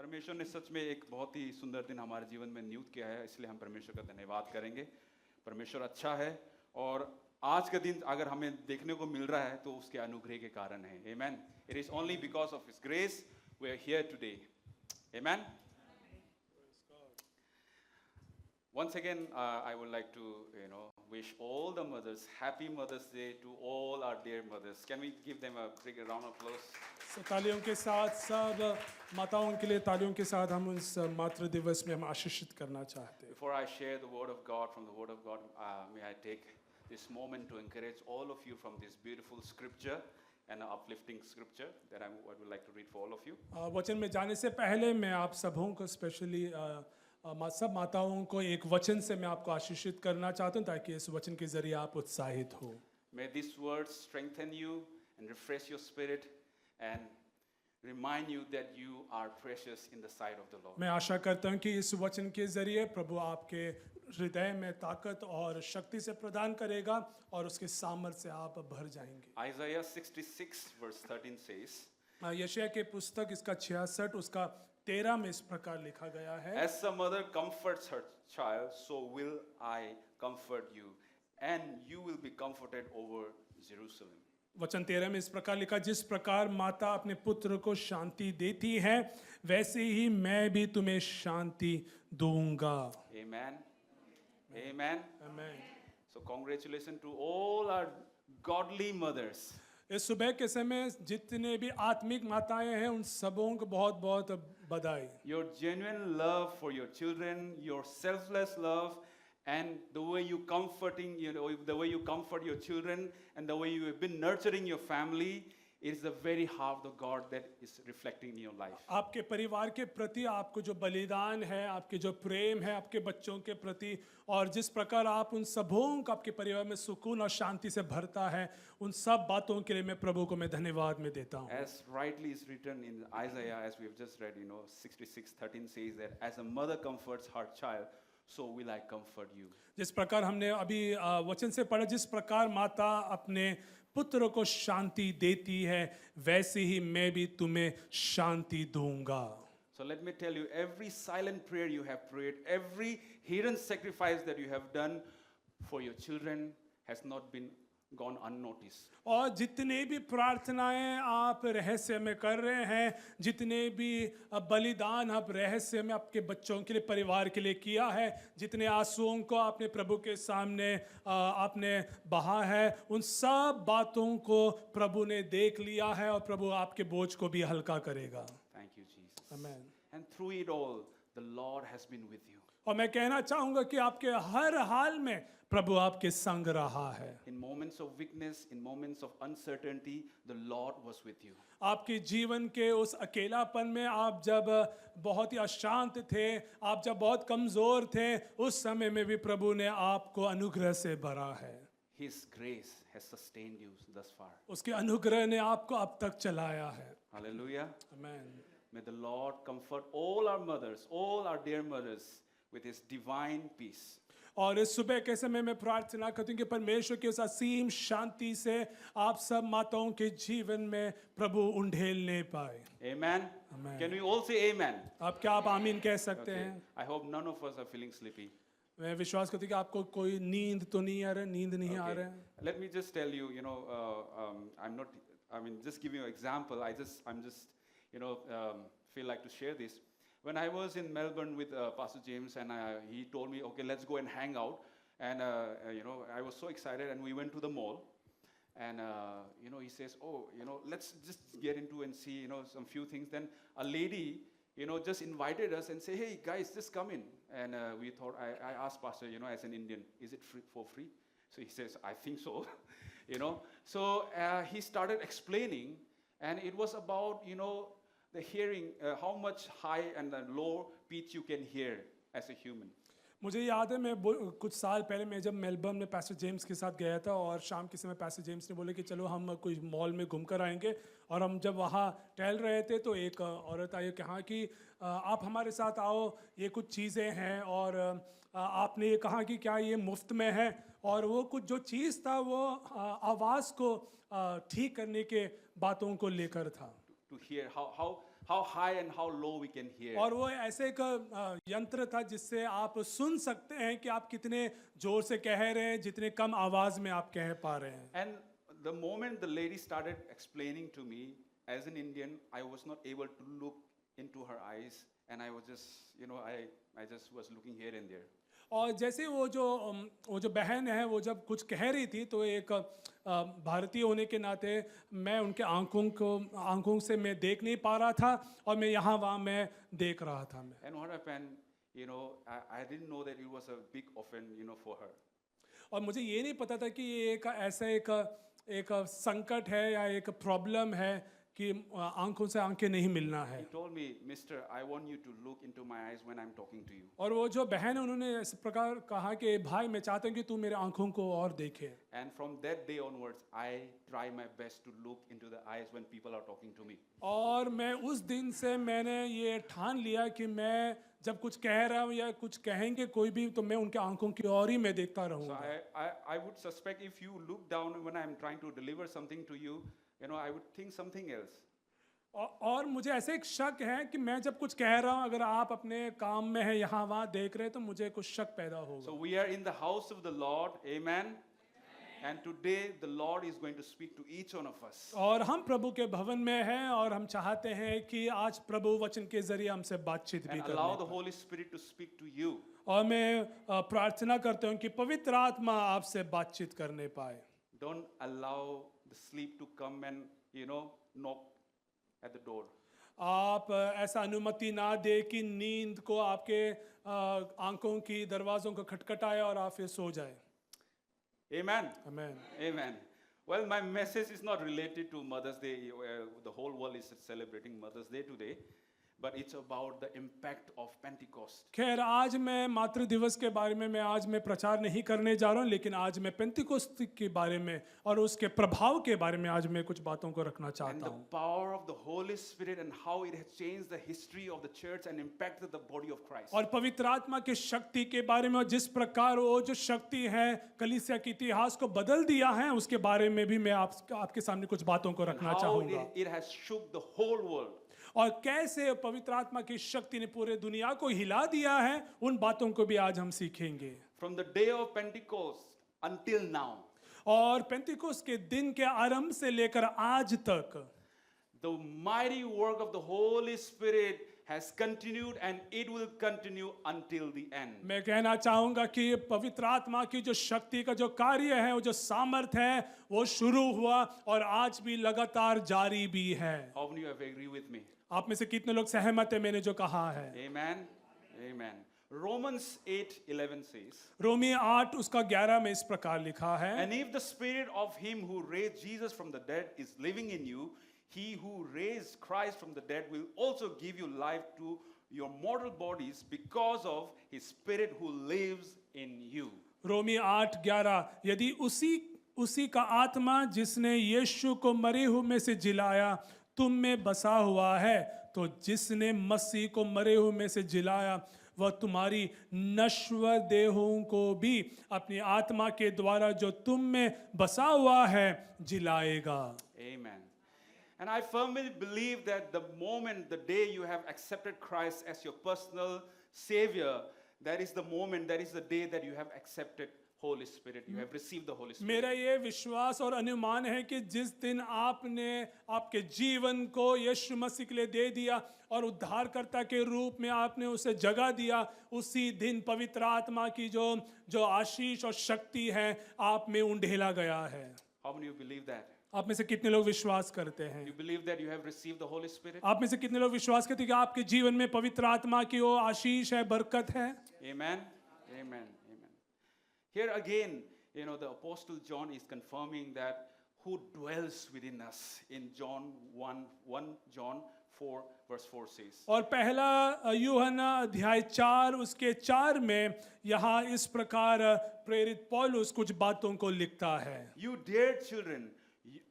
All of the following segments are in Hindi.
परमेश्वर ने सच में एक बहुत ही सुंदर दिन हमारे जीवन में नियुक्त किया है, इसलिए हम परमेश्वर का धन्यवाद करेंगे। परमेश्वर अच्छा है और आज का दिन अगर हमें देखने को मिल रहा है तो उसके अनुग्रह के कारण है। Amen. It is only because of his grace we are here today. Amen. Once again, I would like to, wish all the mothers happy Mother's Day to all our dear mothers. Can we give them a big round of applause? तालियों के साथ सब माताओं के लिए तालियों के साथ हम उस मातृ दिवस में हम आशीषित करना चाहते हैं। Before I share the word of God from the word of God, may I take this moment to encourage all of you from this beautiful scripture and uplifting scripture that I would like to read for all of you. वचन में जाने से पहले मैं आप सबों को स्पेशली सब माताओं को एक वचन से मैं आपको आशीषित करना चाहता हूँ ताकि इस वचन के जरिए आप उत्साहित हो। May these words strengthen you and refresh your spirit and remind you that you are precious in the sight of the Lord. मैं आशा करता हूँ कि इस वचन के जरिए प्रभु आपके हृदय में ताकत और शक्ति से प्रदान करेगा और उसके सामर्थ्य से आप भर जाएंगे। Isaiah 66 verse 13 says, यशायाह के पुस्तक इसका 66 उसका 13 में इस प्रकार लिखा गया है, As a mother comforts her child, so will I comfort you, and you will be comforted over Jerusalem. वचन 13 में इस प्रकार लिखा, जिस प्रकार माता अपने पुत्र को शांति देती है वैसे ही मैं भी तुम्हें शांति दूंगा। Amen. Amen. आमीन। So congratulations to all our godly mothers. इस सुबह के समय जितने भी आत्मिक माताएं हैं उन सबों को बहुत बहुत बधाई। Your genuine love for your children, your selfless love, and the way you comfort your children, and the way you have been nurturing your family, is the very heart of God that is reflecting in your life. आपके परिवार के प्रति आपको जो बलिदान है, आपके जो प्रेम है आपके बच्चों के प्रति, और जिस प्रकार आप उन सबों को आपके परिवार में सुकून और शांति से भरता है, उन सब बातों के लिए मैं प्रभु को मैं धन्यवाद में देता हूँ। As rightly is written in Isaiah, as we have just read, 66:13 says that as a mother comforts her child, so will I comfort you. जिस प्रकार हमने अभी वचन से पढ़ा, जिस प्रकार माता अपने पुत्र को शांति देती है वैसे ही मैं भी तुम्हें शांति दूंगा। So let me tell you, every silent prayer you have prayed, every hidden sacrifice that you have done for your children has not been gone unnoticed. और जितने भी प्रार्थनाएं आप रहस्य में कर रहे हैं, जितने भी बलिदान आप रहस्य में आपके बच्चों के लिए, परिवार के लिए किया है, जितने आंसुओं को आपने प्रभु के सामने आपने बहा है, उन सब बातों को प्रभु ने देख लिया है और प्रभु आपके बोझ को भी हल्का करेगा। Thank you, Jesus. आमीन। And through it all, the Lord has been with you. और मैं कहना चाहूंगा कि आपके हर हाल में प्रभु आपके संग रहा है। In moments of weakness, in moments of uncertainty, the Lord was with you. आपके जीवन के उस अकेलापन में, आप जब बहुत ही अशांत थे, आप जब बहुत कमजोर थे, उस समय में भी प्रभु ने आपको अनुग्रह से भरा है। His grace has sustained you thus far. उसके अनुग्रह ने आपको अब तक चलाया है। Hallelujah. आमीन। May the Lord comfort all our mothers, all our dear mothers, with His divine peace. और इस सुबह के समय में प्रार्थना करती हूँ कि परमेश्वर की उस असीम शांति से आप सब माताओं के जीवन में प्रभु उंडेलने पाए। Amen. Amen. Can we all say amen? आप क्या आप आमीन कह सकते Okay. हैं? I hope none of us are feeling sleepy. मैं विश्वास करती हूँ कि आपको कोई नींद तो नहीं आ रहा, नींद नहीं आ Okay. रहा है। Let me just tell you, just give you an example. I'm just, feel like to share this. When I was in Melbourne with Pastor James, and he told me, okay, let's go and hang out. And, I was so excited, and we went to the mall. And, he says, let's just get into and see, some few things. Then a lady, just invited us and say, hey, guys, just come in. And we thought, I asked Pastor, as an Indian, is it for free? So he says, I think so, So he started explaining, and it was about, the hearing, how much high and low pitch you can hear as a human. मुझे याद है मैं कुछ साल पहले मैं जब मेलबर्न में पास्टर जेम्स के साथ गया था, और शाम के समय पास्टर जेम्स ने बोले कि चलो हम कोई मॉल में घूम कर आएंगे। और हम जब वहाँ टहल रहे थे तो एक औरत आई कहा कि आप हमारे साथ आओ, ये कुछ चीज़ें हैं, और आपने ये कहा कि क्या ये मुफ्त में है। और वो कुछ जो चीज़ था वो आवाज़ को ठीक करने के बातों को लेकर था। To hear how high and how low we can hear. और वो ऐसे एक यंत्र था जिससे आप सुन सकते हैं कि आप कितने जोर से कह रहे हैं, जितने कम आवाज में आप कह पा रहे हैं. And the moment the lady started explaining to me, as an Indian, I was not able to look into her eyes, and I was just, I just was looking here and there. और जैसे वो जो बहन है वो जब कुछ कह रही थी तो एक भारतीय होने के नाते मैं उनके आंखों से मैं देख नहीं पा रहा था और मैं यहाँ वहाँ मैं देख रहा था मैं. And what happened, I didn't know that it was a big offense, for her. और मुझे ये नहीं पता था कि ये एक संकट है या एक प्रॉब्लम है कि आंखों से आंखें नहीं मिलना है. He told me, Mister, I want you to look into my eyes when I'm talking to you. और वो जो बहन है उन्होंने इस प्रकार कहा कि भाई मैं चाहता हूँ कि तू मेरे आंखों को और देखे. And from that day onwards, I try my best to look into the eyes when people are talking to me. और मैं उस दिन से मैंने ये ठान लिया कि मैं जब कुछ कह रहा हूँ या कुछ कहेंगे कोई भी तो मैं उनके आंखों की ओर ही मैं देखता So रहूँगा. I would suspect if you look down when I'm trying to deliver something to you, I would think something else. और मुझे ऐसे एक शक है कि मैं जब कुछ कह रहा हूँ अगर आप अपने काम में हैं यहाँ वहाँ देख रहे हैं तो मुझे कुछ शक पैदा होगा. So we are in the house of the Lord, amen. And today the Lord is going to speak to each one of us. और हम प्रभु के भवन में हैं और हम चाहते हैं कि आज प्रभु वचन के जरिए हमसे बातचीत भी And allow the करें. Holy Spirit to speak to you. और मैं प्रार्थना करता हूँ कि पवित्र आत्मा आपसे बातचीत करने पाए. Don't allow the sleep to come and, knock at the door. आप ऐसा अनुमति ना दे कि नींद को आपके आंखों की दरवाजों को खटखटाए और आप फिर सो जाए. Amen. आमीन. Amen. Well, my message is not related to Mother's Day. The whole world is celebrating Mother's Day today. But it's about the impact of Pentecost. खैर आज मैं मातृ दिवस के बारे में मैं आज मैं प्रचार नहीं करने जा रहा हूँ, लेकिन आज मैं पेंटिकोस्त के बारे में और उसके प्रभाव के बारे में आज मैं कुछ बातों को रखना And चाहता the हूँ. power of the Holy Spirit and how it has changed the history of the church and impacted the body of Christ. और पवित्र आत्मा की शक्ति के बारे में और जिस प्रकार वो जो शक्ति है कलीसिया के इतिहास को बदल दिया है उसके बारे में भी मैं आपके सामने कुछ बातों को And रखना how चाहूँगा. it has shook the whole world. और कैसे पवित्र आत्मा की शक्ति ने पूरे दुनिया को हिला दिया है उन बातों को भी आज हम सीखेंगे. From the day of Pentecost until now, और पेंटिकोस्त के दिन के आरंभ से लेकर आज तक the mighty work of the Holy Spirit has continued and it will continue until the end. मैं कहना चाहूंगा कि पवित्र आत्मा की जो शक्ति का जो कार्य है वो जो सामर्थ्य है वो शुरू हुआ और आज भी लगातार जारी भी है. How many of you agree with me? आप में से कितने लोग सहमत है मैंने जो कहा है. Amen. Amen. Romans 8:11 says, रोमी 8 उसका 11 में इस प्रकार लिखा है. and if the spirit of him who raised Jesus from the dead is living in you, he who raised Christ from the dead will also give you life to your mortal bodies because of his spirit who lives in you. रोमी 8:11 यदि उसी का आत्मा जिसने यीशु को मरे हुए में से जिलाया तुम में बसा हुआ है तो जिसने मसीह को मरे हुए में से जिलाया वह तुम्हारी नश्वर देहों को भी अपनी आत्मा के द्वारा जो तुम में बसा हुआ है जिलाएगा. Amen. And I firmly believe that the moment, the day you have accepted Christ as your personal Savior, that is the moment, that is the day that you have accepted Holy Spirit. You have received the Holy Spirit. मेरा ये विश्वास और अनुमान है कि जिस दिन आपने आपके जीवन को यीशु मसीह के लिए दे दिया और उद्धारकर्ता के रूप में आपने उसे जगह दिया उसी दिन पवित्र आत्मा की जो आशीष और शक्ति है आप में उंडेला गया है. How many of you believe that? आप में से कितने लोग विश्वास करते हैं? You believe that you have received the Holy Spirit? आप में से कितने लोग विश्वास करते हैं कि आपके जीवन में पवित्र आत्मा की वो आशीष है, बरकत है? Amen. Amen. Amen. Here again, the Apostle John is confirming that who dwells within us in John 1 John 4 verse 4 says. और पहला यूहन्ना अध्याय 4 उसके 4 में यहाँ इस प्रकार प्रेरित पौलुस कुछ बातों को लिखता है. You dear children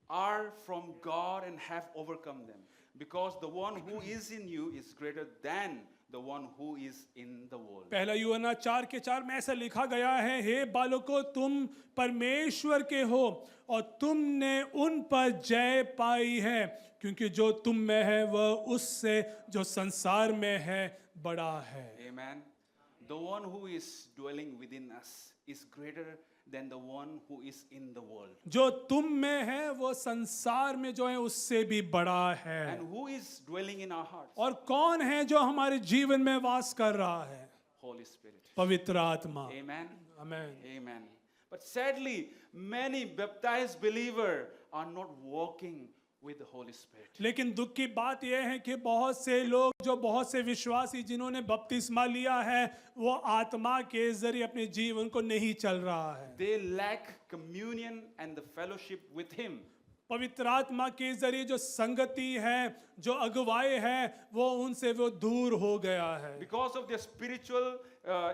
are from God and have overcome them. because the one who is in you is greater than the one who is in the world. पहला यूहन्ना 4:4 में ऐसा लिखा गया है, हे बालकों तुम परमेश्वर के हो और तुमने उन पर जय पाई है, क्योंकि जो तुम में है वह उससे जो संसार में है बड़ा है. Amen. The one who is dwelling within us is greater than the one who is in the world. जो तुम में है वो संसार में जो है उससे भी बड़ा है. And who is dwelling in our hearts? और कौन है जो हमारे जीवन में वास कर रहा है? Holy Spirit. पवित्र आत्मा. Amen. Amen. Amen. But sadly, many baptized believers are not walking with the Holy Spirit. लेकिन दुख की बात यह है कि बहुत से लोग, जो बहुत से विश्वासी जिन्होंने बपतिस्मा लिया है, वो आत्मा के जरिए अपने जीवन को नहीं चल रहा है. They lack communion and the fellowship with Him. पवित्र आत्मा के जरिए जो संगति है, जो अगुवाई है, वो उनसे वो दूर हो गया है. Because of their spiritual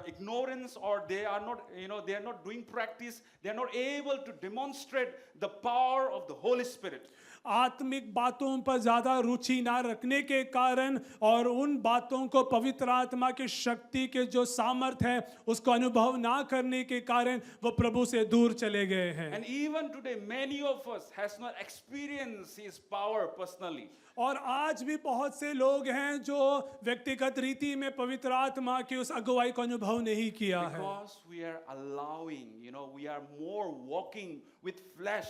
ignorance, or they are not, they are not doing practice, they are not able to demonstrate the power of the Holy Spirit. आत्मिक बातों पर ज्यादा रुचि ना रखने के कारण और उन बातों को पवित्र आत्मा की शक्ति के जो सामर्थ है उसको अनुभव ना करने के कारण वो प्रभु से दूर चले गए हैं. And even today, many of us has not experienced His power personally. और आज भी बहुत से लोग हैं जो व्यक्तिगत रीति में पवित्र आत्मा की उस अगुवाई को अनुभव नहीं किया है. Because we are allowing, we are more walking with flesh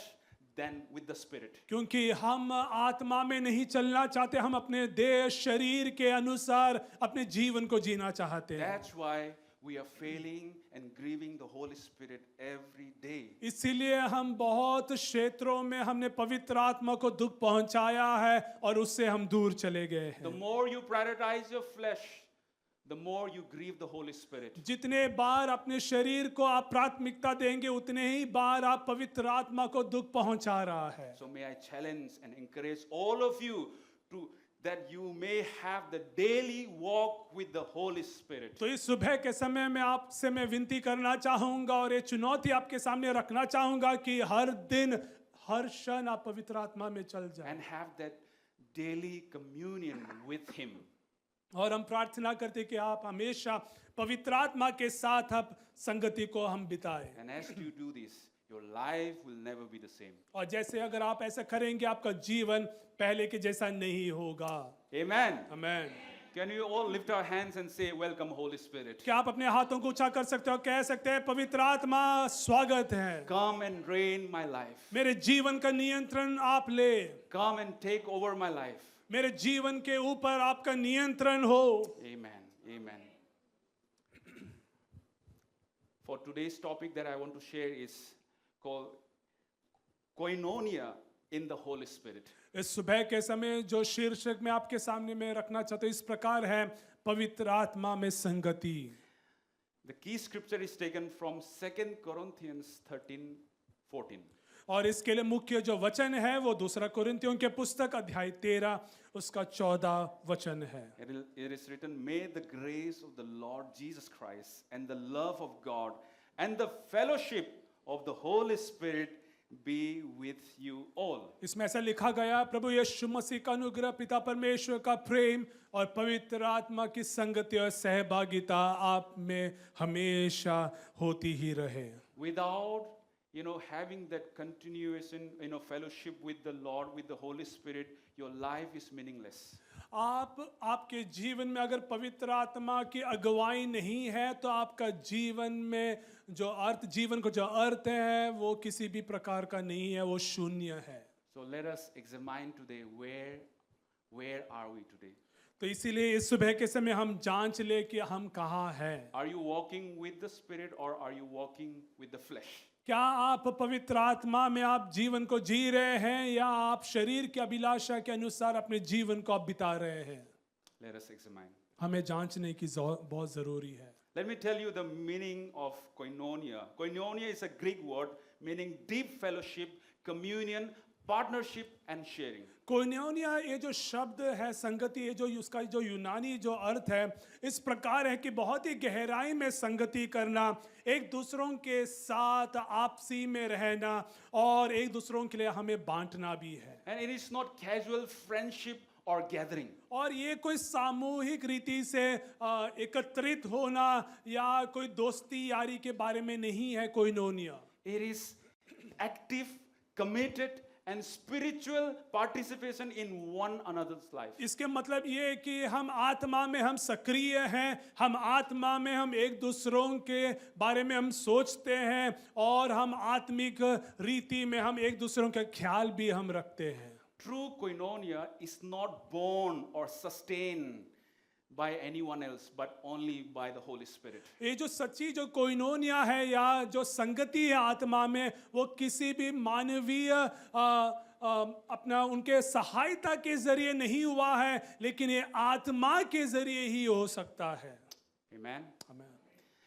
than with the Spirit. क्योंकि हम आत्मा में नहीं चलना चाहते, हम अपने देह शरीर के अनुसार अपने जीवन को जीना चाहते हैं. That's why we are failing and grieving the Holy Spirit every day. इसीलिए हम बहुत क्षेत्रों में हमने पवित्र आत्मा को दुख पहुंचाया है और उससे हम दूर चले गए The हैं. more you prioritize your flesh, the more you grieve the Holy Spirit. जितने बार अपने शरीर को आप प्राथमिकता देंगे उतने ही बार आप पवित्र आत्मा को दुख पहुंचा रहा है. So may I challenge and encourage all of you to that you may have the daily walk with the Holy Spirit. तो इस सुबह के समय में आपसे मैं विनती करना चाहूंगा और ये चुनौती आपके सामने रखना चाहूंगा कि हर दिन हर क्षण आप पवित्र आत्मा में चल जाएं. And have that daily communion with Him. और हम प्रार्थना करते कि आप हमेशा पवित्र आत्मा के साथ आप संगति को हम बिताएं. And as you do this, your life will never be the same. और जैसे अगर आप ऐसा करेंगे आपका जीवन पहले के जैसा नहीं होगा. Amen. Amen. Can you all lift our hands and say, "Welcome, Holy Spirit"? क्या आप अपने हाथों को ऊंचा कर सकते हो, कह सकते हैं पवित्र आत्मा स्वागत है. Come and reign my life. मेरे जीवन का नियंत्रण आप ले. Come and take over my life. मेरे जीवन के ऊपर आपका नियंत्रण हो. Amen. Amen. For today's topic that I want to share is called koinonia in the Holy Spirit. इस सुबह के समय जो शीर्षक मैं आपके सामने में रखना चाहता हूँ इस प्रकार है, पवित्र आत्मा में संगति. The key scripture is taken from 2 Corinthians 13:14. और इसके लिए मुख्य जो वचन है वो दूसरा कुरिन्थियों के पुस्तक अध्याय 13 उसका 14 वचन है. It is written, "May the grace of the Lord Jesus Christ and the love of God and the fellowship of the Holy Spirit be with you all." इसमें ऐसा लिखा गया, प्रभु यीशु मसीह का अनुग्रह, पिता परमेश्वर का प्रेम और पवित्र आत्मा की संगति और सहभागिता आप में हमेशा होती ही रहे. Without having that continuation, fellowship with the Lord, with the Holy Spirit, your life is meaningless. आपके जीवन में अगर पवित्र आत्मा की अगुवाई नहीं है तो आपका जीवन में जीवन को जो अर्थ है वो किसी भी प्रकार का नहीं है, वो शून्य है. So let us examine today where are we today? तो इसीलिए इस सुबह के समय हम जांच ले कि हम कहाँ हैं. Are you walking with the Spirit or are you walking with the flesh? क्या आप पवित्र आत्मा में आप जीवन को जी रहे हैं या आप शरीर की अभिलाषा के अनुसार अपने जीवन को आप बिता रहे हैं? Let us examine. हमें जांचने की बहुत जरूरी है. Let me tell you the meaning of koinonia. Koinonia is a Greek word meaning deep fellowship, communion, partnership and sharing. कोइनोनिया ये जो शब्द है संगति, ये जो उसका जो यूनानी जो अर्थ है इस प्रकार है कि बहुत ही गहराई में संगति करना, एक दूसरों के साथ आपसी में रहना और एक दूसरों के लिए हमें बांटना भी है. And it is not casual friendship or gathering. और ये कोई सामूहिक रीति से एकत्रित होना या कोई दोस्ती यारी के बारे में नहीं है कोइनोनिया। It is active, committed, and spiritual participation in one another's life. इसके मतलब ये है कि हम आत्मा में हम सक्रिय हैं, हम आत्मा में हम एक दूसरों के बारे में हम सोचते हैं और हम आत्मिक रीति में हम एक दूसरों का ख्याल भी हम रखते हैं। True koinonia is not born or sustained by anyone else, but only by the Holy Spirit. ये जो सच्ची जो कोइनोनिया है या जो संगति है आत्मा में, वो किसी भी मानवीय अपना उनके सहायता के जरिए नहीं हुआ है, लेकिन ये आत्मा के जरिए ही हो सकता है। Amen. आमीन।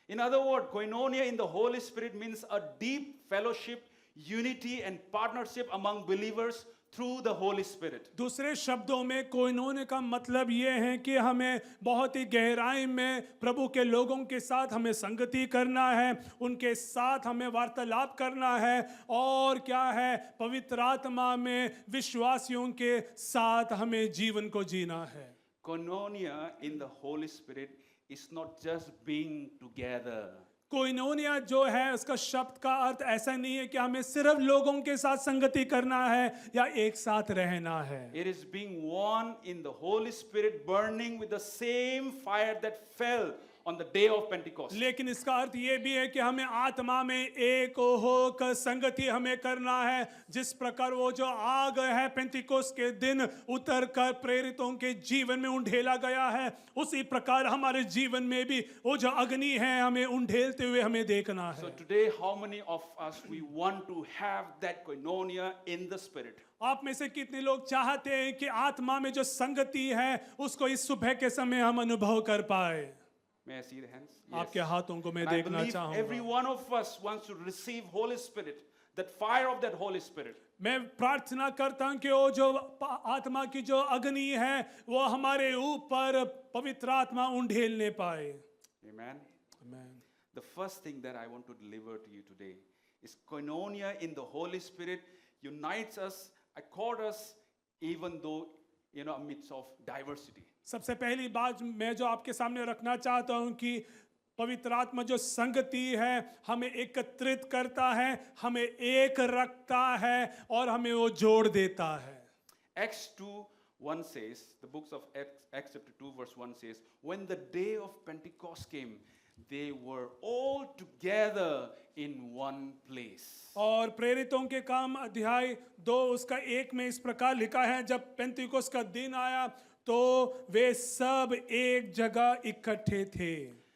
In other words, koinonia in the Holy Spirit means a deep fellowship, unity, and partnership among believers through the Holy Spirit. दूसरे शब्दों में कोइनोनिया का मतलब ये है कि हमें बहुत ही गहराई में प्रभु के लोगों के साथ हमें संगति करना है, उनके साथ हमें वार्तालाप करना है और क्या है, पवित्र आत्मा में विश्वासियों के साथ हमें जीवन को जीना है। Koinonia in the Holy Spirit is not just being together. कोइनोनिया जो है उसका शब्द का अर्थ ऐसा नहीं है कि हमें सिर्फ लोगों के साथ संगति करना है या एक साथ रहना है। It is being one in the Holy Spirit, burning with the same fire that fell on the day of Pentecost. लेकिन इसका अर्थ ये भी है कि हमें आत्मा में एक होकर संगति हमें करना है, जिस प्रकार वो जो आग है पेंतिकोस्त के दिन उतर कर प्रेरितों के जीवन में उंडेला गया है, उसी प्रकार हमारे जीवन में भी वो जो अग्नि है हमें उंडेलते हुए हमें देखना So है। today, how many of us we want to have that koinonia in the Spirit? आप में से कितने लोग चाहते हैं कि आत्मा में जो संगति है उसको इस सुबह के समय हम अनुभव कर पाए? May I see the hands? आपके हाथों को मैं And I देखना believe every चाहूंगा। one of us wants to receive Holy Spirit, that fire of that Holy Spirit. मैं प्रार्थना करता हूं कि वो जो आत्मा की जो अग्नि है वो हमारे ऊपर पवित्र आत्मा उंडेलने पाए। Amen. आमीन। The first thing that I want to deliver to you today is koinonia in the Holy Spirit unites us, accord us, even though amidst of diversity. सबसे पहली बात मैं जो आपके सामने रखना चाहता हूं कि पवित्र आत्मा जो संगति है हमें एकत्रित करता है, हमें एक रखता है और हमें वो जोड़ देता है। Acts 2:1 says, the books of Acts chapter 2 verse 1 says, when the day of Pentecost came, they were all together in one place. और प्रेरितों के काम अध्याय 2 उसका 1 में इस प्रकार लिखा है, जब पेंतिकोस्त का दिन आया तो वे सब एक जगह इकट्ठे थे।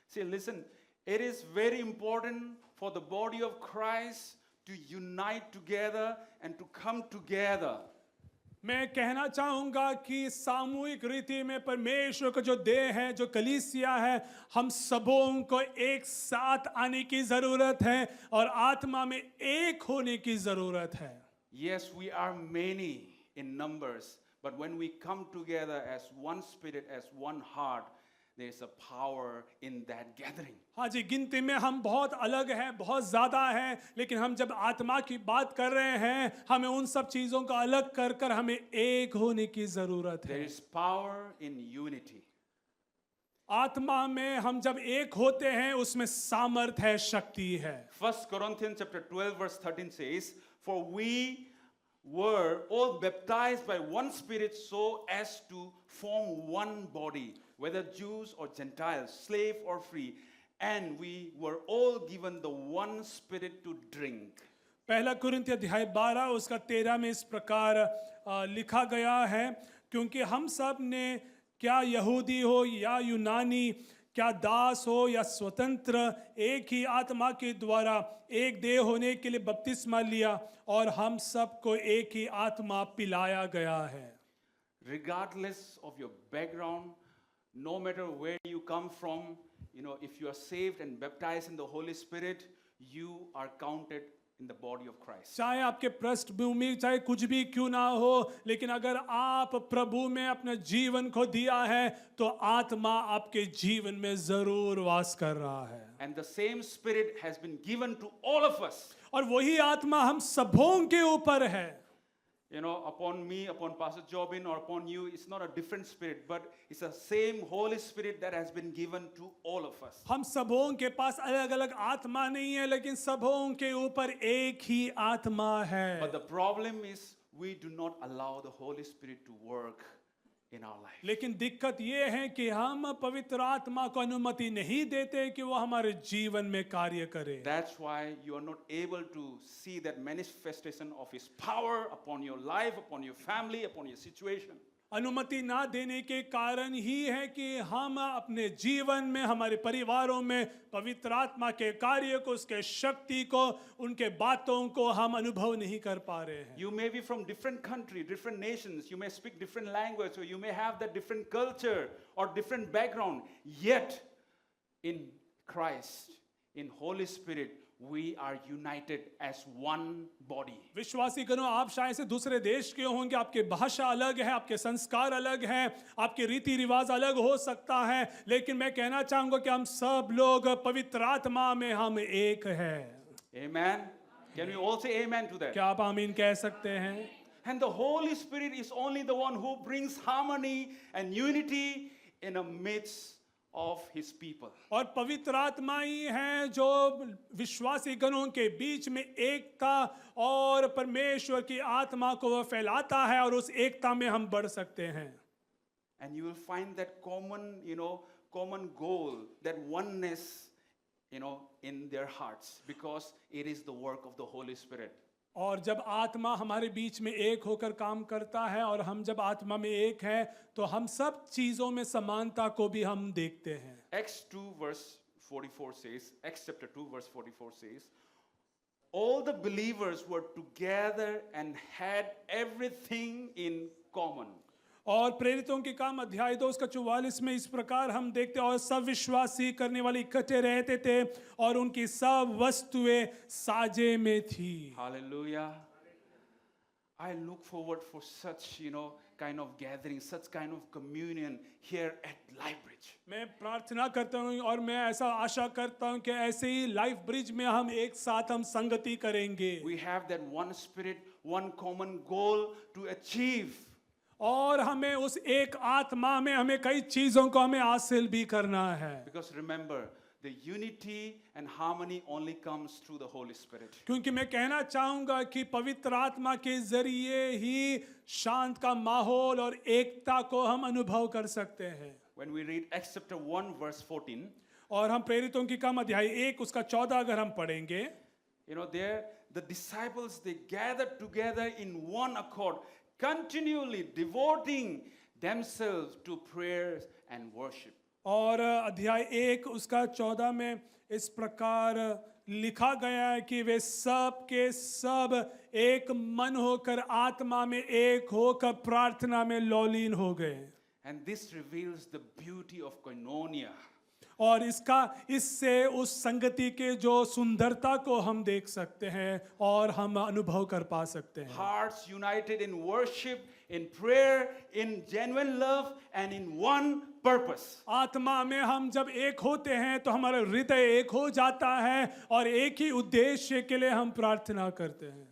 See, listen, it is very important for the body of Christ to unite together and to come together. मैं कहना चाहूंगा कि सामूहिक रीति में परमेश्वर का जो देह है, जो कलीसिया है, हम सबों को एक साथ आने की जरूरत है और आत्मा में एक होने की जरूरत है। Yes, we are many in numbers, but when we come together as one spirit, as one heart, there is a power in that gathering. हाँ जी, गिनती में हम बहुत अलग हैं, बहुत ज़्यादा हैं, लेकिन हम जब आत्मा की बात कर रहे हैं, हमें उन सब चीज़ों को अलग कर कर हमें एक होने की ज़रूरत There है। is power in unity. आत्मा में हम जब एक होते हैं उसमें सामर्थ है, शक्ति है। 1 Corinthians chapter 12 verse 13 says, for we were all baptized by one spirit so as to form one body, whether Jews or Gentiles, slave or free, and we were all given the one spirit to drink. पहला कुरिन्थियों अध्याय 12 उसका 13 में इस प्रकार लिखा गया है, क्योंकि हम सब ने क्या यहूदी हो या यूनानी, क्या दास हो या स्वतंत्र, एक ही आत्मा के द्वारा एक देह होने के लिए बपतिस्मा लिया और हम सबको एक ही आत्मा पिलाया गया है। Regardless of your background, no matter where you come from, if you are saved and baptized in the Holy Spirit, you are counted in the body of Christ. चाहे आपके पृष्ठभूमि चाहे कुछ भी क्यों ना हो, लेकिन अगर आप प्रभु में अपना जीवन को दिया है तो आत्मा आपके जीवन में जरूर वास कर रहा है। And the same spirit has been given to all of us. और वही आत्मा हम सबों के ऊपर है। you know, upon me, upon Pastor Jobin, or upon you, it's not a different spirit, but it's the same Holy Spirit that has been given to all of us. हम सबों के पास अलग अलग आत्मा नहीं है, लेकिन सबों के ऊपर एक ही आत्मा है। But the problem is we do not allow the Holy Spirit to work in our life. लेकिन दिक्कत ये है कि हम पवित्र आत्मा को अनुमति नहीं देते कि वो हमारे जीवन में कार्य करे। That's why you are not able to see that manifestation of His power upon your life, upon your family, upon your situation. अनुमति ना देने के कारण ही है कि हम अपने जीवन में, हमारे परिवारों में पवित्र आत्मा के कार्य को, उसके शक्ति को, उनके बातों को हम अनुभव नहीं कर पा रहे हैं। You may be from different country, different nations, you may speak different language, or you may have that different culture or different background, yet in Christ, in Holy Spirit, we are united as one body. विश्वासी गणों, आप शायद से दूसरे देश के होंगे, आपके भाषा अलग है, आपके संस्कार अलग हैं, आपके रीति रिवाज अलग हो सकता है, लेकिन मैं कहना चाहूंगा कि हम सब लोग पवित्र आत्मा में हम एक हैं। Amen. Can we all say amen to that? क्या आप आमीन कह सकते हैं? And the Holy Spirit is only the one who brings harmony and unity in the midst of His people. और पवित्र आत्मा ही है जो विश्वासी गणों के बीच में एकता और परमेश्वर की आत्मा को वह फैलाता है, और उस एकता में हम बढ़ सकते हैं। And you will find that common, common goal, that oneness, in their hearts, because it is the work of the Holy Spirit. और जब आत्मा हमारे बीच में एक होकर काम करता है, और हम जब आत्मा में एक हैं, तो हम सब चीजों में समानता को भी हम देखते हैं। Acts 2 verse 44 says, Acts chapter 2 verse 44 says, all the believers were together and had everything in common. और प्रेरितों के काम अध्याय 2 उसका 44 में इस प्रकार हम देखते हैं, और सब विश्वासी करने वाले इकट्ठे रहते थे और उनकी सब वस्तुएं साझे में थी। Hallelujah. I look forward for such, kind of gathering, such kind of communion here at Lifebridge. मैं प्रार्थना करता हूँ और मैं ऐसा आशा करता हूँ कि ऐसे ही लाइफ ब्रिज में हम एक साथ हम संगति करेंगे। We have that one spirit, one common goal to achieve. और हमें उस एक आत्मा में हमें कई चीजों को हमें हासिल भी करना है। Because remember, the unity and harmony only comes through the Holy Spirit. क्योंकि मैं कहना चाहूंगा कि पवित्र आत्मा के जरिए ही शांत का माहौल और एकता को हम अनुभव कर सकते हैं। When we read Acts chapter 1 verse 14, और हम प्रेरितों की काम अध्याय 1 उसका 14 अगर हम पढ़ेंगे, there the disciples, they gathered together in one accord, continually devoting themselves to prayers and worship. और अध्याय 1 उसका 14 में इस प्रकार लिखा गया है कि वे सब के सब एक मन होकर आत्मा में एक होकर प्रार्थना में लौलीन हो गए। And this reveals the beauty of koinonia. और इससे उस संगति के जो सुंदरता को हम देख सकते हैं और हम अनुभव कर पा सकते हैं। Hearts united in worship, in prayer, in genuine love, and in one purpose. आत्मा में हम जब एक होते हैं तो हमारा हृदय एक हो जाता है और एक ही उद्देश्य के लिए हम प्रार्थना करते हैं।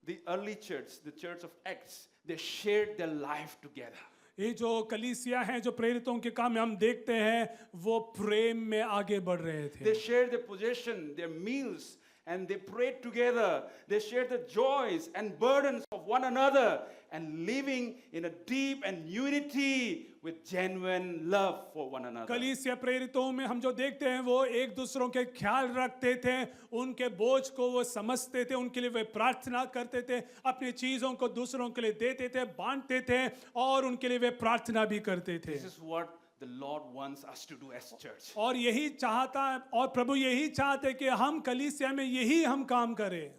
The early church, the church of Acts, they shared their life together. ये जो कलीसिया हैं, जो प्रेरितों के काम में हम देखते हैं, वो प्रेम में आगे बढ़ रहे थे। They shared their possession, their meals, and they prayed together. They shared the joys and burdens of one another, and living in a deep and unity with genuine love for one another. कलीसिया प्रेरितों में हम जो देखते हैं, वो एक दूसरों के ख्याल रखते थे, उनके बोझ को वो समझते थे, उनके लिए वे प्रार्थना करते थे, अपनी चीजों को दूसरों के लिए देते थे, बांटते थे और उनके लिए वे प्रार्थना भी करते थे। This is what the Lord wants us to do as church. और यही चाहता है, और प्रभु यही चाहते कि हम कलीसिया में यही हम काम करें।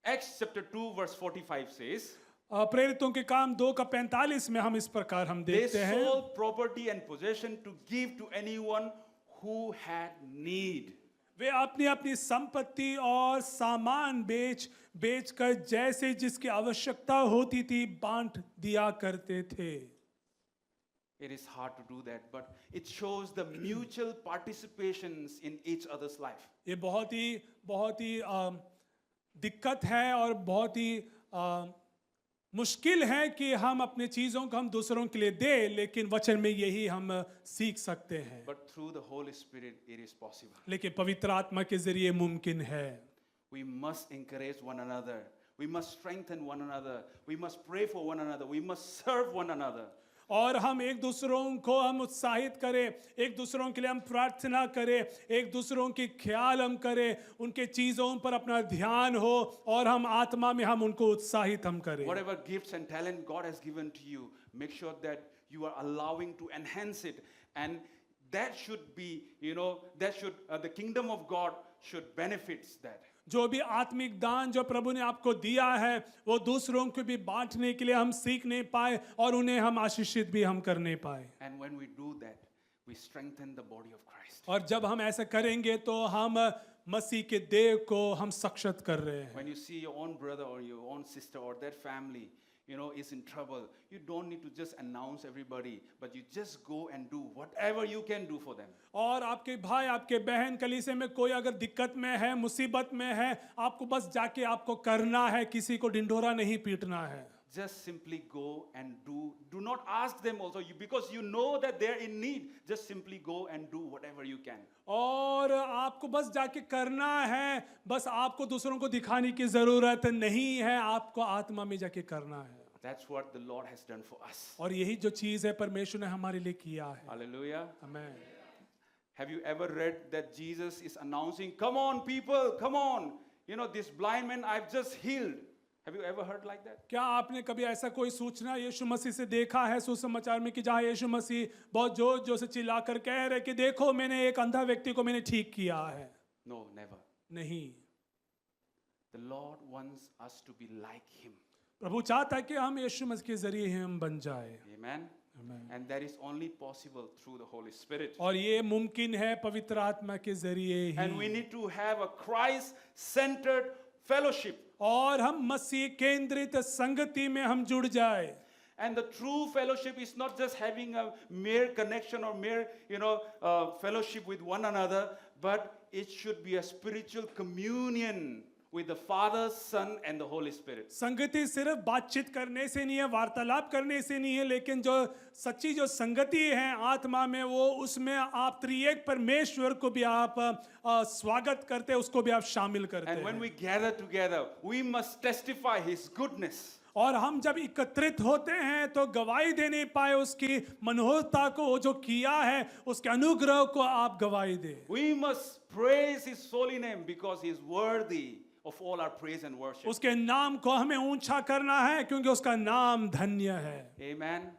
Acts chapter 2 verse 45 says, प्रेरितों के काम 2 का 45 में हम इस प्रकार हम they देखते हैं, sold property and possession to give to anyone who had need. वे अपनी अपनी संपत्ति और सामान बेच कर जैसे जिसकी आवश्यकता होती थी बांट दिया करते थे। It is hard to do that, but it shows the mutual participations in each other's life. ये बहुत ही दिक्कत है और बहुत ही मुश्किल है कि हम अपने चीजों को हम दूसरों के लिए दे, लेकिन वचन में यही हम सीख सकते हैं। But through the Holy Spirit, it is possible. लेकिन पवित्र आत्मा के जरिए मुमकिन है। We must encourage one another. We must strengthen one another. We must pray for one another. We must serve one another. और हम एक दूसरों को हम उत्साहित करें, एक दूसरों के लिए हम प्रार्थना करें, एक दूसरों की ख्याल हम करें, उनके चीजों पर अपना ध्यान हो और हम आत्मा में हम उनको उत्साहित हम करें। Whatever gifts and talent God has given to you, make sure that you are allowing to enhance it. And that should be, the kingdom of God should benefit that. जो भी आत्मिक दान जो प्रभु ने आपको दिया है, वो दूसरों को भी बांटने के लिए हम सीख नहीं पाए और उन्हें हम आशीषित भी हम कर नहीं पाए। And when we do that, we strengthen the body of Christ. और जब हम ऐसा करेंगे तो हम मसीह के देह को हम सशक्त कर रहे हैं। When you see your own brother or your own sister or that family, is in trouble, you don't need to just announce everybody, but you just go and do whatever you can do for them. और आपके भाई आपके बहन कलीसिया में कोई अगर दिक्कत में है, मुसीबत में है, आपको बस जाके आपको करना है, किसी को ढिंढोरा नहीं पीटना है। Just simply go and do. Do not ask them also, because you know that they're in need. Just simply go and do whatever you can. और आपको बस जाके करना है, बस आपको दूसरों को दिखाने की जरूरत नहीं है, आपको आत्मा में जाके करना है। That's what the Lord has done for us. और यही जो चीज है परमेश्वर ने हमारे लिए किया है। Hallelujah. Amen. Have you ever read that Jesus is announcing, "Come on, people, come on. This blind man I've just healed." Have you ever heard like that? क्या आपने कभी ऐसा कोई सूचना यीशु मसीह से देखा है सुसमाचार में कि जहाँ यीशु मसीह बहुत जोर जोर से चिल्लाकर कह रहे कि देखो मैंने एक अंधा व्यक्ति को मैंने ठीक किया है? No, never. नहीं। The Lord wants us to be like Him. प्रभु चाहता है कि हम यीशु मसीह के जरिए ही हम बन जाए। Amen. Amen. And that is only possible through the Holy Spirit. और ये मुमकिन है पवित्र आत्मा के जरिए And we he. need to have a Christ-centered fellowship. और हम मसीह केंद्रित संगति में हम जुड़ जाए। And the true fellowship is not just having a mere connection or mere, fellowship with one another, but it should be a spiritual communion with the Father, Son, and the Holy Spirit. संगति सिर्फ बातचीत करने से नहीं है, वार्तालाप करने से नहीं है, लेकिन जो सच्ची जो संगति है आत्मा में, वो उसमें आप त्रिएक परमेश्वर को भी आप स्वागत करते हैं, उसको भी आप शामिल करते And when हैं। we gather together, we must testify His goodness. और हम जब एकत्रित होते हैं तो गवाही दे नहीं पाए उसकी मनोहरता को, वो जो किया है उसके अनुग्रह को आप गवाही दे। We must praise His holy name because He is worthy of all our praise and worship. उसके नाम को हमें ऊंचा करना है क्योंकि उसका नाम धन्य है। Amen.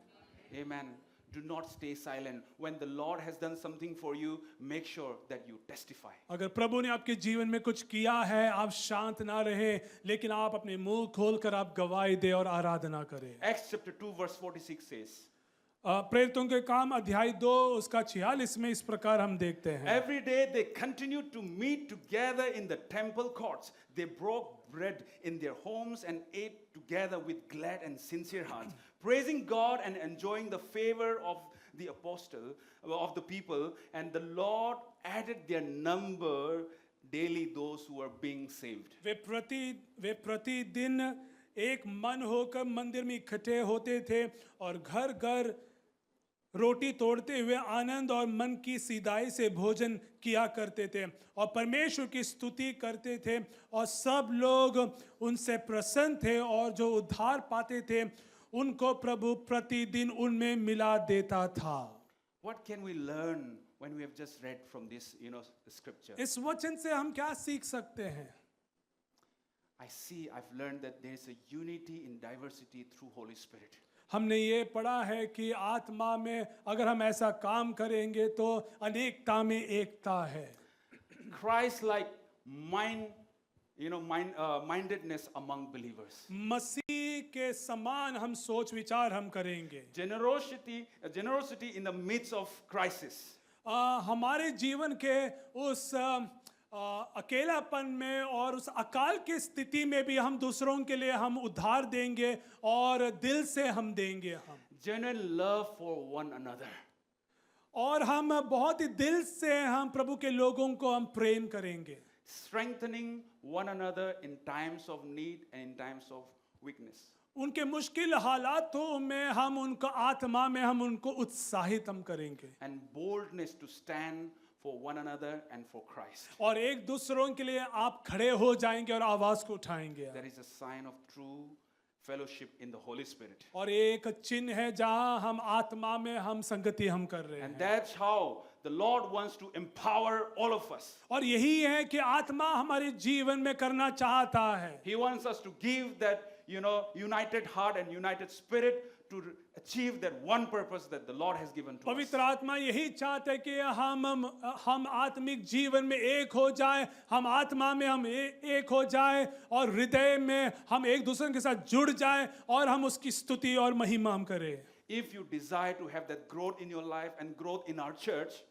Amen. Do not stay silent. When the Lord has done something for you, make sure that you testify. अगर प्रभु ने आपके जीवन में कुछ किया है, आप शांत ना रहे, लेकिन आप अपने मुंह खोलकर आप गवाही दे और आराधना करें। Acts chapter 2 verse 46 says, प्रेरितों के काम अध्याय 2 उसका 46 में इस प्रकार हम देखते हैं। every day they continued to meet together in the temple courts. They broke bread in their homes and ate together with glad and sincere hearts, praising God and enjoying the favor of the people. And the Lord added their number daily those who were being saved. वे प्रतिदिन एक मन होकर मंदिर में इकट्ठे होते थे और घर घर रोटी तोड़ते हुए आनंद और मन की सीधाई से भोजन किया करते थे और परमेश्वर की स्तुति करते थे और सब लोग उनसे प्रसन्न थे और जो उद्धार पाते थे उनको प्रभु प्रतिदिन उनमें मिला देता था। What can we learn when we have just read from this, scripture? इस वचन से हम क्या सीख सकते हैं? I've learned that there is a unity in diversity through Holy Spirit. हमने ये पढ़ा है कि आत्मा में अगर हम ऐसा काम करेंगे तो अनेकता में एकता है। Christ-like mindedness among believers. मसीह के समान हम सोच विचार हम करेंगे। Generosity in the midst of crisis. हमारे जीवन के उस अकेलापन में और उस अकाल की स्थिति में भी हम दूसरों के लिए हम उद्धार देंगे और दिल से हम देंगे। हम Genuine love for one another. और हम बहुत ही दिल से हम प्रभु के लोगों को हम प्रेम करेंगे। Strengthening one another in times of need and in times of weakness. उनके मुश्किल हालातों में हम उनको आत्मा में हम उनको उत्साहित हम करेंगे and boldness to stand for one another and for Christ. और एक दूसरों के लिए आप खड़े हो जाएंगे और आवाज को उठाएंगे That is a sign of true fellowship in the Holy Spirit. और एक चिन्ह है जहां हम आत्मा में हम संगति हम कर रहे And हैं that's how the Lord wants to empower all of us. और यही है कि आत्मा हमारे जीवन में करना चाहता है He wants us to give that, united heart and united spirit to achieve that one purpose that the Lord has given to us. पवित्र आत्मा यही चाहते हैं कि हम आत्मिक जीवन में एक हो जाए हम आत्मा में हम एक हो जाए और हृदय में हम एक दूसरे के साथ जुड़ जाए और हम उसकी स्तुति और महिमा हम करें If you desire to have that growth in your life and growth in our church,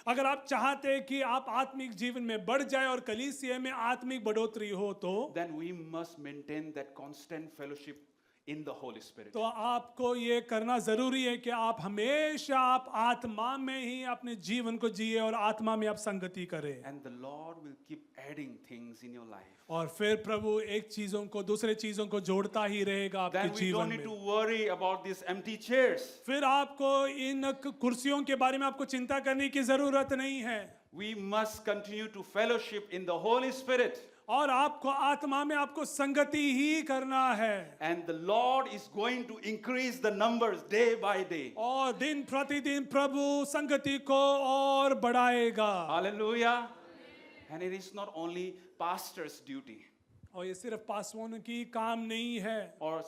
अगर आप चाहते हैं कि आप आत्मिक जीवन में बढ़ जाए और कलीसिया में आत्मिक बढ़ोतरी हो तो then we must maintain that constant fellowship in the Holy Spirit. तो आपको ये करना जरूरी है कि आप हमेशा आप आत्मा में ही अपने जीवन को जिए और आत्मा में आप संगति करें And the Lord will keep adding things in your life. और फिर प्रभु एक चीजों को दूसरे चीजों को जोड़ता ही रहेगा आपके Then we जीवन don't need to में worry about these empty chairs. फिर आपको इन कुर्सियों के बारे में आपको चिंता करने की जरूरत नहीं है We must continue to fellowship in the Holy Spirit. और आपको आत्मा में आपको संगति ही करना है And the Lord is going to increase the numbers day by day. और दिन प्रतिदिन प्रभु संगति को और बढ़ाएगा Hallelujah. And it is not only pastor's duty और ये सिर्फ पासवानों की काम नहीं है or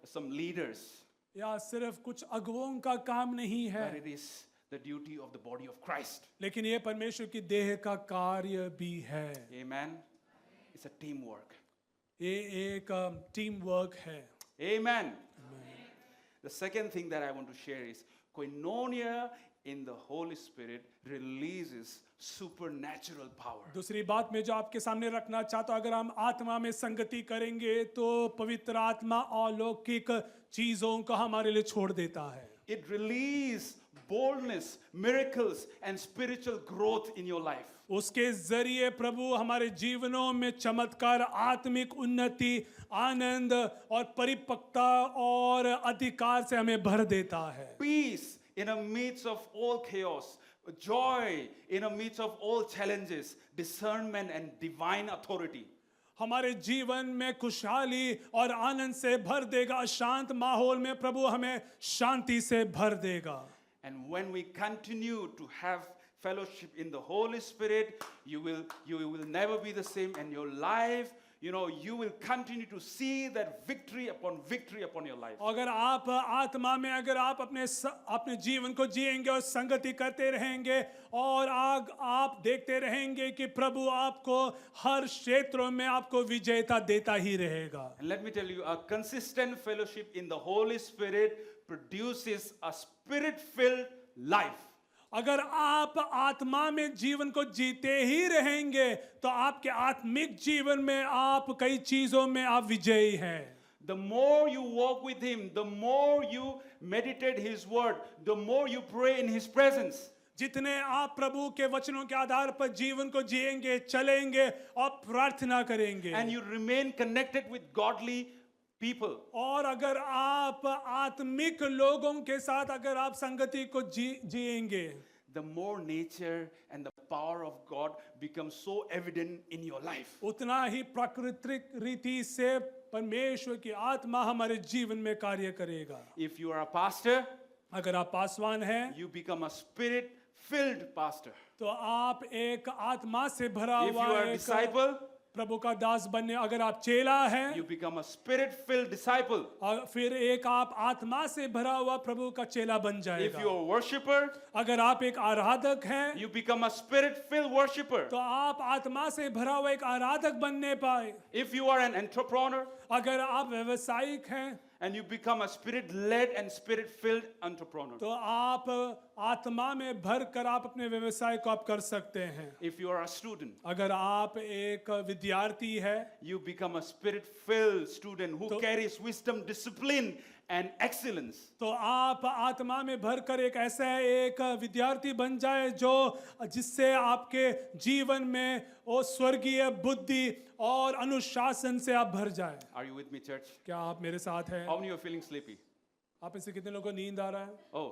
some leaders, या सिर्फ कुछ अगुवों का काम नहीं है but it is the duty of the body of Christ. लेकिन ये परमेश्वर की देह का कार्य भी है Amen. It's a teamwork. ये एक टीम वर्क है Amen. The second thing that I want to share is koinonia in the Holy Spirit releases supernatural power. दूसरी बात मैं जो आपके सामने रखना चाहता हूं अगर हम आत्मा में संगति करेंगे तो पवित्र आत्मा अलौकिक चीजों को हमारे लिए छोड़ देता है It releases boldness, miracles, and spiritual growth in your life. उसके जरिए प्रभु हमारे जीवनों में चमत्कार आत्मिक उन्नति आनंद और परिपक्वता और अधिकार से हमें भर देता है Peace in the midst of all chaos, joy in the midst of all challenges, discernment and divine authority. हमारे जीवन में खुशहाली और आनंद से भर देगा अशांत माहौल में प्रभु हमें शांति से भर देगा And when we continue to have fellowship in the Holy Spirit, you will never be the same, and your life, you will continue to see that victory upon your life. अगर आप आत्मा में अगर आप अपने जीवन को जिएंगे और संगति करते रहेंगे और आप देखते रहेंगे कि प्रभु आपको हर क्षेत्रों में आपको विजेता देता ही रहेगा And let me tell you, a consistent fellowship in the Holy Spirit produces a spirit-filled life. अगर आप आत्मा में जीवन को जीते ही रहेंगे तो आपके आत्मिक जीवन में आप कई चीजों में आप विजयी हैं The more you walk with Him, the more you meditate His word, the more you pray in His presence. जितने आप प्रभु के वचनों के आधार पर जीवन को जिएंगे चलेंगे और प्रार्थना करेंगे And you remain connected with godly people. और अगर आप आत्मिक लोगों के साथ अगर आप संगति को जिएंगे The more nature and the power of God becomes so evident in your life. उतना ही प्राकृतिक रीति से परमेश्वर की आत्मा हमारे जीवन में कार्य करेगा If you are a pastor, अगर आप पासवान हैं you become a spirit-filled pastor. तो आप एक आत्मा से भरा If you हुआ are a एक disciple, प्रभु का दास बनने अगर आप चेला हैं you become a spirit-filled disciple. और फिर एक आप आत्मा से भरा हुआ प्रभु का चेला बन If जाएगा you are a worshipper, अगर आप एक आराधक हैं you become a spirit-filled worshipper. तो आप आत्मा से भरा हुआ एक आराधक बनने पाए If you are an entrepreneur, अगर आप व्यवसायिक हैं and you become a spirit-led and spirit-filled entrepreneur. तो आप आत्मा में भर कर आप अपने व्यवसाय को आप कर सकते हैं If you are a student, अगर आप एक विद्यार्थी है you become a spirit-filled student who carries wisdom, discipline, and excellence. तो आप आत्मा में भरकर एक ऐसा एक विद्यार्थी बन जाए जो जिससे आपके जीवन में वो स्वर्गीय बुद्धि और अनुशासन से आप भर जाए। Are you with me, church? क्या आप मेरे साथ हैं? How many are feeling sleepy? आप में से कितने लोगों को नींद आ रहा है? Oh,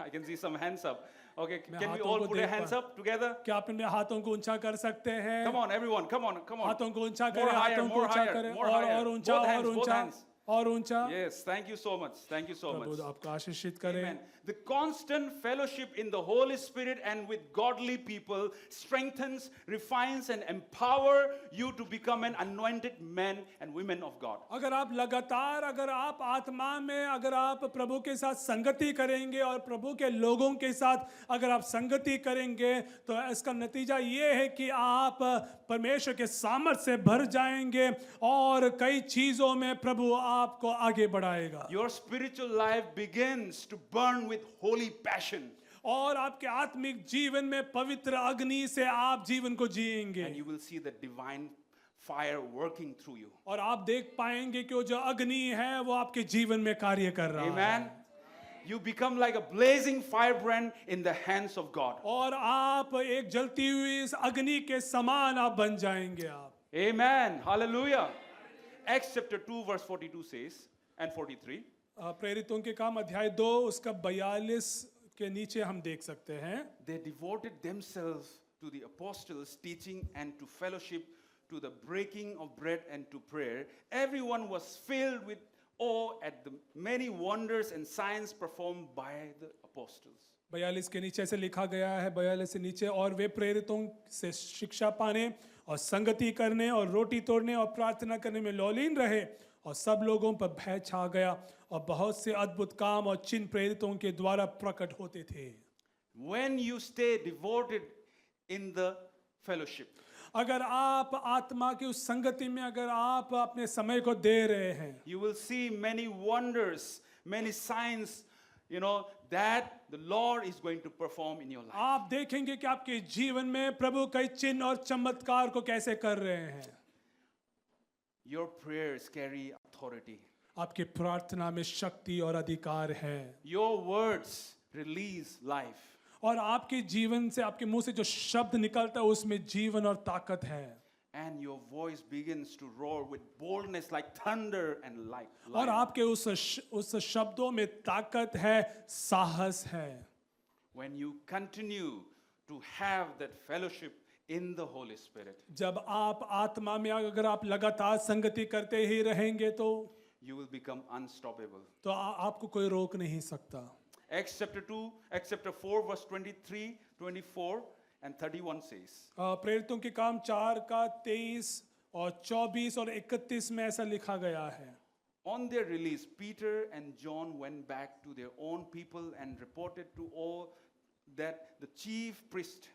I can see some hands up. Okay, मैं can we हाथों all को put our देख hands पा- up together? क्या आप अपने हाथों को ऊंचा कर सकते हैं? Come on, everyone, come on, come on. हाथों को ऊंचा More करें, higher, हाथों को more ऊंचा higher, करें more और higher. ऊंचा Both और hands, both ऊंचा hands. और ऊंचा। Yes, thank you so much. Thank you so much. प्रभु आपको आशीषित करे। Amen. The constant fellowship in the Holy Spirit and with godly people strengthens, refines, and empower you to become an anointed man and women of God. अगर आप लगातार अगर आप आत्मा में अगर आप प्रभु के साथ संगति करेंगे और प्रभु के लोगों के साथ अगर आप संगति करेंगे तो इसका नतीजा ये है कि आप परमेश्वर के सामर्थ्य से भर जाएंगे और कई चीजों में प्रभु आपको आगे बढ़ाएगा। Your spiritual life begins to burn with holy passion. और आपके आत्मिक जीवन में पवित्र अग्नि से आप जीवन को जिएंगे And you will see the divine fire working through you. और आप देख पाएंगे कि वो जो अग्नि है वो आपके जीवन में कार्य कर रहा है। Amen. You become like a blazing firebrand in the hands of God. और आप एक जलती हुई इस अग्नि के समान आप बन जाएंगे आप। Amen. Hallelujah. Acts chapter 2 verse 42 says and 43. प्रेरितों के काम अध्याय 2 उसका 42 के नीचे हम देख सकते हैं। They devoted themselves to the apostles' teaching and to fellowship, to the breaking of bread and to prayer. Everyone was filled with awe at the many wonders and signs performed by the apostles. 42 के नीचे से लिखा गया है 42 से नीचे और वे प्रेरितों से शिक्षा पाने और संगति करने और रोटी तोड़ने और प्रार्थना करने में लौलीन रहे और सब लोगों पर भय छा गया और बहुत से अद्भुत काम और चिन्ह प्रेरितों के द्वारा प्रकट होते थे। When you stay devoted in the fellowship, अगर आप आत्मा की उस संगति में अगर आप अपने समय को दे रहे हैं you will see many wonders, many signs, that the Lord is going to perform in your life. आप देखेंगे कि आपके जीवन में प्रभु कई चिन्ह और चमत्कार को कैसे कर रहे हैं। Your prayers carry authority. आपकी प्रार्थना में शक्ति और अधिकार है Your words release life. और आपके जीवन से आपके मुंह से जो शब्द निकलता है उसमें जीवन और ताकत है And your voice begins to roar with boldness like thunder and light. और आपके उस शब्दों में ताकत है, साहस है। When you continue to have that fellowship in the Holy Spirit, जब आप आत्मा में अगर आप लगातार संगति करते ही रहेंगे तो you will become unstoppable. तो आपको कोई रोक नहीं सकता। Acts chapter 4 verse 23, 24 and 31 says, प्रेरितों के काम 4 का 23 और 24 और 31 में ऐसा लिखा गया है। On their release, Peter and John went back to their own people and reported to all that the chief priest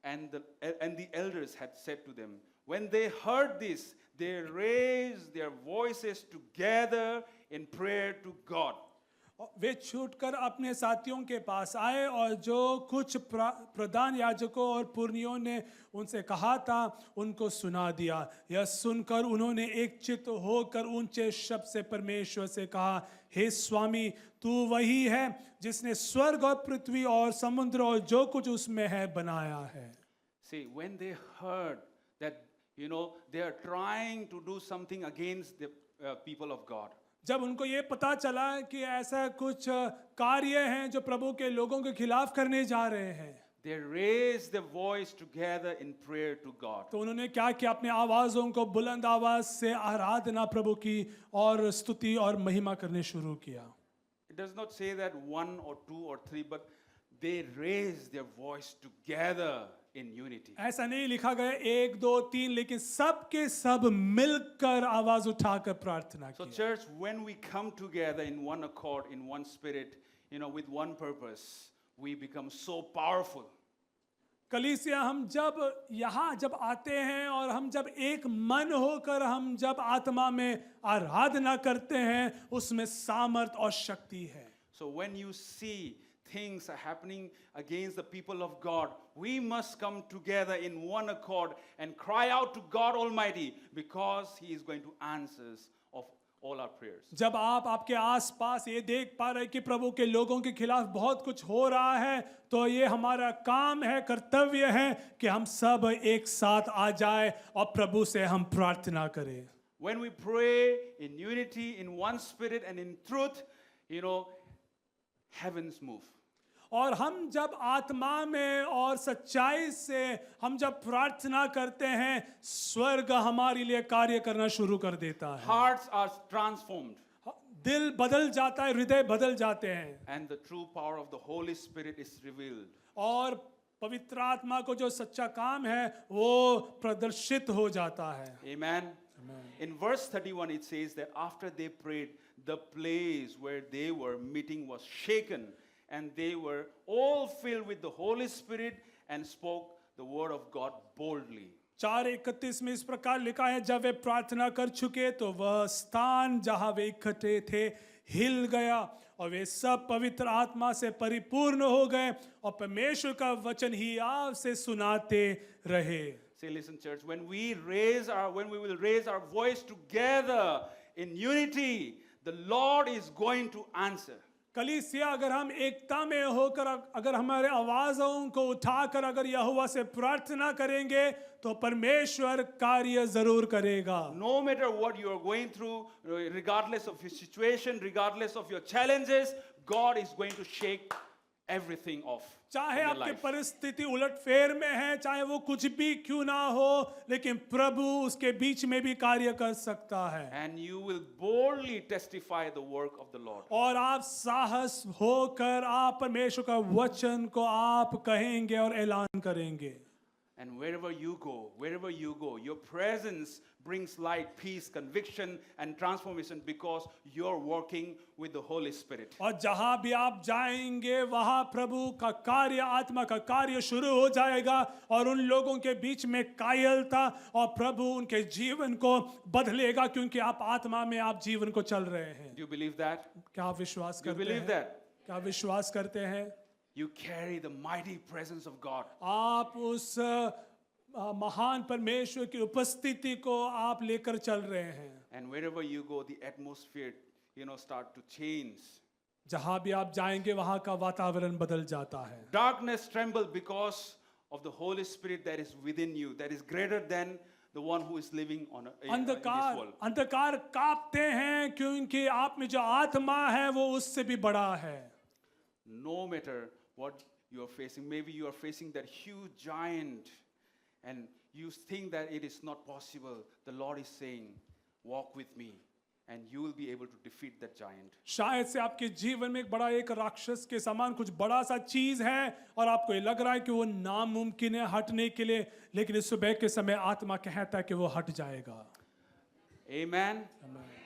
and the elders had said to them. When they heard this, they raised their voices together in prayer to God. वे छूटकर अपने साथियों के पास आए और जो कुछ प्रधान याजकों और पुरनियों ने उनसे कहा था उनको सुना दिया। यह सुनकर उन्होंने एक चित्त होकर ऊंचे शब्द से परमेश्वर से कहा, हे स्वामी, तू वही है जिसने स्वर्ग और पृथ्वी और समुद्र और जो कुछ उसमें है बनाया है। See, when they heard that, they are trying to do something against the people of God. जब उनको ये पता चला कि ऐसा कुछ कार्य हैं जो प्रभु के लोगों के खिलाफ करने जा रहे हैं, They raised their voice together in prayer to God. तो उन्होंने क्या किया, अपने आवाजों को बुलंद आवाज से आराधना प्रभु की और स्तुति और महिमा करने शुरू किया। It does not say that 1 or 2 or 3, but they raised their voice together in unity. ऐसा नहीं लिखा गया 1 2 3, लेकिन सब के सब मिलकर आवाज उठाकर प्रार्थना So की। church, when we come together in one accord, in one spirit, with one purpose, we become so powerful. कलीसिया हम जब आते हैं और हम जब एक मन होकर हम जब आत्मा में आराधना करते हैं उसमें सामर्थ और शक्ति है। So when you see things are happening against the people of God, we must come together in one accord and cry out to God Almighty, because He is going to answer all our prayers. जब आप आपके आसपास ये देख पा रहे हैं कि प्रभु के लोगों के खिलाफ बहुत कुछ हो रहा है, तो ये हमारा काम है, कर्तव्य है कि हम सब एक साथ आ जाए और प्रभु से हम प्रार्थना करें. When we pray in unity, in one spirit and in truth, heavens move. और हम जब आत्मा में और सच्चाई से हम जब प्रार्थना करते हैं, स्वर्ग हमारे लिए कार्य करना शुरू कर देता है. Hearts are transformed. दिल बदल जाता है, हृदय बदल जाते हैं. And the true power of the Holy Spirit is revealed. और पवित्र आत्मा को जो सच्चा काम है वो प्रदर्शित हो जाता है. Amen. In verse 31 it says that after they prayed, the place where they were meeting was shaken, and they were all filled with the Holy Spirit and spoke the word of God boldly. 4:31 में इस प्रकार लिखा है, जब वे प्रार्थना कर चुके तो वह स्थान जहां वे इकट्ठे थे हिल गया और वे सब पवित्र आत्मा से परिपूर्ण हो गए और परमेश्वर का वचन ही आप से सुनाते रहे. Say, listen, church, when we will raise our voice together in unity, the Lord is going to answer. कलीसिया, अगर हम एकता में होकर अगर हमारे आवाजों को उठाकर अगर यहोवा से प्रार्थना करेंगे तो परमेश्वर कार्य जरूर करेगा. No matter what you are going through, regardless of your situation, regardless of your challenges, God is going to shake everything off. चाहे in your आपकी life. परिस्थिति उलटफेर में है, चाहे वो कुछ भी क्यों ना हो, लेकिन प्रभु उसके बीच में भी कार्य कर सकता है. And you will boldly testify the work of the Lord. और आप साहस होकर आप परमेश्वर का वचन को आप कहेंगे और ऐलान करेंगे. And wherever you go, your presence brings light, peace, conviction, and transformation because you're working with the Holy Spirit. और जहां भी आप जाएंगे वहां प्रभु का कार्य, आत्मा का कार्य शुरू हो जाएगा और उन लोगों के बीच में कायलता और प्रभु उनके जीवन को बदलेगा, क्योंकि आप आत्मा में आप जीवन को चल रहे हैं. Do you believe that? क्या आप विश्वास Do you करते believe हैं? that? क्या आप विश्वास करते हैं? You carry the mighty presence of God. आप उस महान परमेश्वर की उपस्थिति को आप लेकर चल रहे हैं. And wherever you go, the atmosphere, start to change. जहां भी आप जाएंगे वहां का वातावरण बदल जाता है. Darkness tremble because of the Holy Spirit that is within you, that is greater than the one who is living in this world. अंधकार कांपते हैं क्योंकि आप में जो आत्मा है वो उससे भी बड़ा है. No matter what you are facing, maybe you are facing that huge giant and you think that it is not possible. The Lord is saying, walk with me and you will be able to defeat that giant. शायद से आपके जीवन में एक राक्षस के समान कुछ बड़ा सा चीज है और आपको ये लग रहा है कि वो नामुमकिन है हटने के लिए, लेकिन इस सुबह के समय आत्मा कहता है कि वो हट जाएगा. Amen.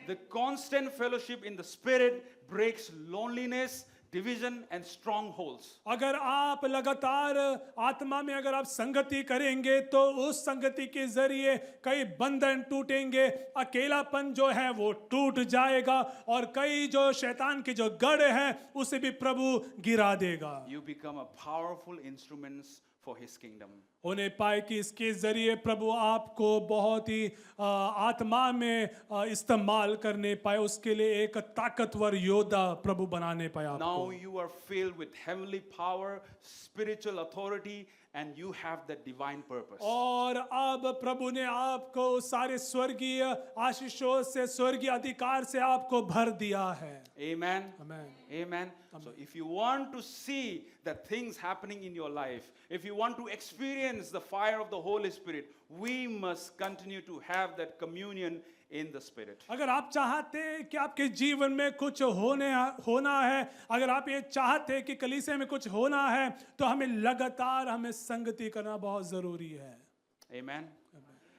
The constant fellowship in the Spirit breaks loneliness, division and strongholds. अगर आप लगातार आत्मा में अगर आप संगति करेंगे तो उस संगति के जरिए कई बंधन टूटेंगे, अकेलापन जो है वो टूट जाएगा और कई जो शैतान के जो गढ़ है उसे भी प्रभु गिरा देगा. You become a powerful instruments for his kingdom. होने पाए कि इसके जरिए प्रभु आपको बहुत ही आत्मा में इस्तेमाल करने पाए, उसके लिए एक ताकतवर योद्धा प्रभु बनाने पाए आपको. Now you are filled with heavenly power, spiritual authority, and you have that divine purpose. और अब प्रभु ने आपको सारे स्वर्गीय आशीषों से, स्वर्गीय अधिकार से आपको भर दिया है. Amen. Amen. Amen. So if you want to see the things happening in your life, if you want to experience the fire of the Holy Spirit, we must continue to have that communion in the Spirit. अगर आप चाहते हैं कि आपके जीवन में कुछ होना है, अगर आप ये चाहते हैं कि कलीसिया में कुछ होना है, तो हमें लगातार हमें संगति करना बहुत जरूरी है. Amen.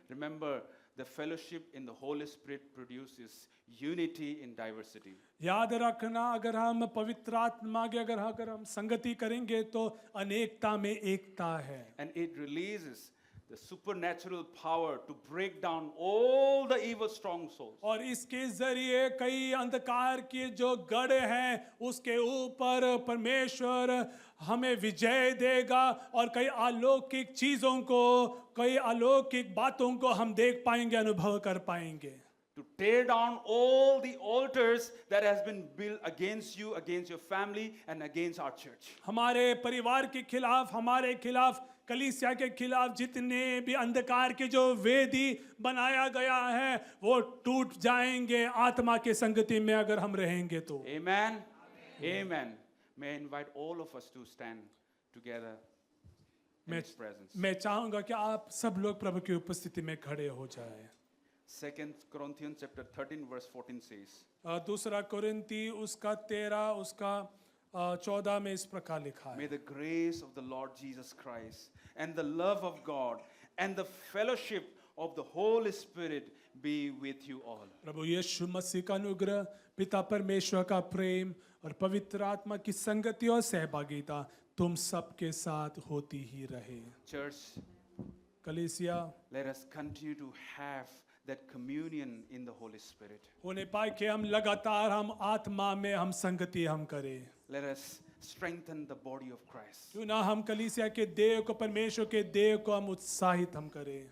Remember, the fellowship in the Holy Spirit produces unity in diversity. याद रखना, अगर हम पवित्र आत्मा के अगर हम संगति करेंगे तो अनेकता में एकता है. And it releases the supernatural power to break down all the evil strongholds. और इसके जरिए कई अंधकार के जो गढ़ हैं उसके ऊपर परमेश्वर हमें विजय देगा और कई अलौकिक चीजों को, कई अलौकिक बातों को हम देख पाएंगे, अनुभव कर पाएंगे. to tear down all the altars that has been built against you, against your family, and against our church. हमारे परिवार के खिलाफ, हमारे खिलाफ, कलीसिया के खिलाफ जितने भी अंधकार के जो वेदी बनाया गया है वो टूट जाएंगे आत्मा के संगति में अगर हम रहेंगे तो। Amen. Amen. May I invite all of us to stand together in His presence. मैं चाहूंगा कि आप सब लोग प्रभु की उपस्थिति में खड़े हो जाएं। 2 Corinthians chapter 13 verse 14 says, दूसरा कोरिन्ती उसका 13 उसका 14 में इस प्रकार लिखा है। May the grace of the Lord Jesus Christ and the love of God and the fellowship of the Holy Spirit be with you all. प्रभु यीशु मसीह का अनुग्रह, पिता परमेश्वर का प्रेम और पवित्र आत्मा की संगति और सहभागिता तुम सबके साथ होती ही रहे। Church, कलीसिया, let us continue to have that communion in the Holy Spirit. होने पाए कि हम लगातार हम आत्मा में हम संगति हम करें। Let us strengthen the body of Christ. क्यों ना हम कलीसिया के देह को, परमेश्वर के देह को हम उत्साहित हम करें।